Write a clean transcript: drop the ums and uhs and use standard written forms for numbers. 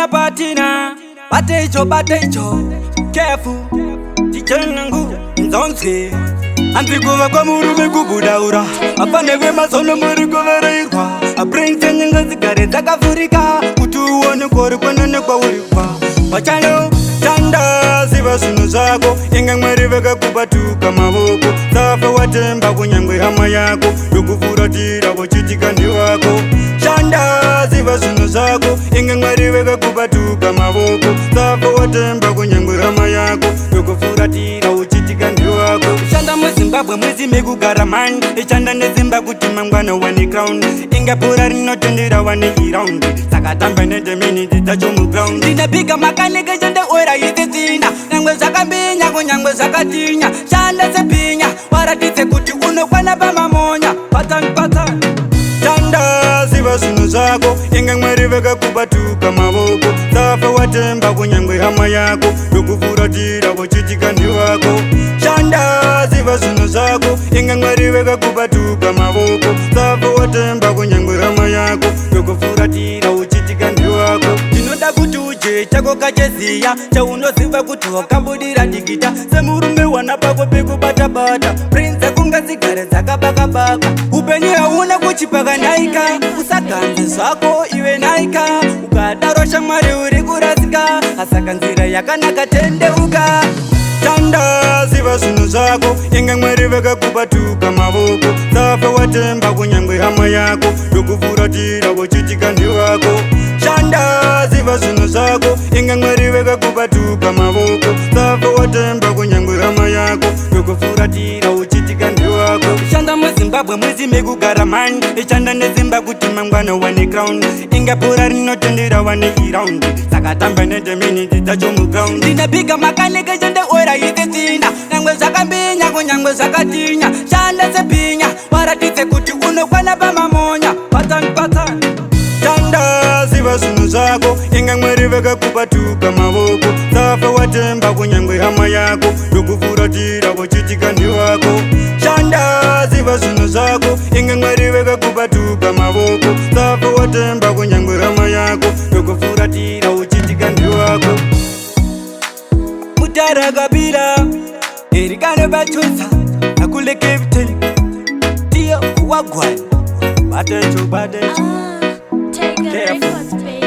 patina, batecho, careful, tichanangu, nzonzi. Antikuva kwa murume kubudaura, afaneve masono muri kuvereirwa. Aprince nyinga zigare dzakavhurika, kuti uone kori kwenene kwaurikwa. Pachano tanda ziva zvinhu zvako, inge mwari vekakubatuka mavoko. Safa watemba kunyangwe hama yako, yokufuratira vochitika ndiwako. Shanda ziva zvinhu zvako, inge mwari vekakubatuka mavoko. Safa watemba kunyangwe hama yako, yokufuratira vochitika ndiwako. Shanda muZimbabwe mwezi mekugara mani, echanda nezimba kuti mangwana wane crown. Inga pura rinotendera wane iround, saka tamba nende minutes dzacho muground. Ndinapiga makanike chande ora yititsina, nyangwe zvakambinya kunyangwe zvakatinya. Shanda sepinya, waratidze kuti unokwana pamamonya. Pattern tanda ziva zvinhu zvako, inge mwari vekakubatuka mavoko. Safa watemba kunyangwe hama yako, yokufuratira vochitika ndiwako. Shanda ziva zvinhu zvako, inge mwari vekakubatuka mavoko. Safa watemba kunyangwe hama yako, yokufuratira vochitika ndiwako. Ndinoda kuti uje chako kacheziya, chaunoziva kuti wakambudira digita. Semurume wana pako pekubata-bata, prince kungazigare dzakabaka-baka. Upenyu hauna kuchipakanaika, usaganze zvako iwe naika. Ukadaro shamwari uri kurasika, asaka nzira yakanaka tendeuka. Tanda ziva zvinhu zvako, inge mwari vekakubatuka mavoko. Safa watemba kunyangwe hama yako, yokufuratira vochitika ndiwako. Shanda ziva zvinhu zvako, inge mwari vekakubatuka mavoko. Safa watemba kunyangwe hama yako, yokufuratira vochitika ndiwako. Shanda muZimbabwe mwezi mekugara mani, echanda nezimba kuti mangwana wane crown. Inga pura rinotendera wane iround, saka tamba nende minutes dzacho muground. Ndinapiga makanike chande ora yititsina, nyangwe zvakambinya kunyangwe zvakatinya. Shanda sepinya, waratidze kuti unokwana pamamonya. Pattern tanda ziva zvinhu zvako, inge mwari vekakubatuka mavoko. Safa watemba kunyangwe hama yako, yokufuratira vochitika ndiwako. Shanda ziva zvinhu zvako, inge mwari vekakubatuka mavoko. Safa watemba kunyangwe hama yako, yokufuratira vochitika ndiwako. Mutara kabira erikane vachusa nakule captain tiyo wagwan batecho Take a record, baby.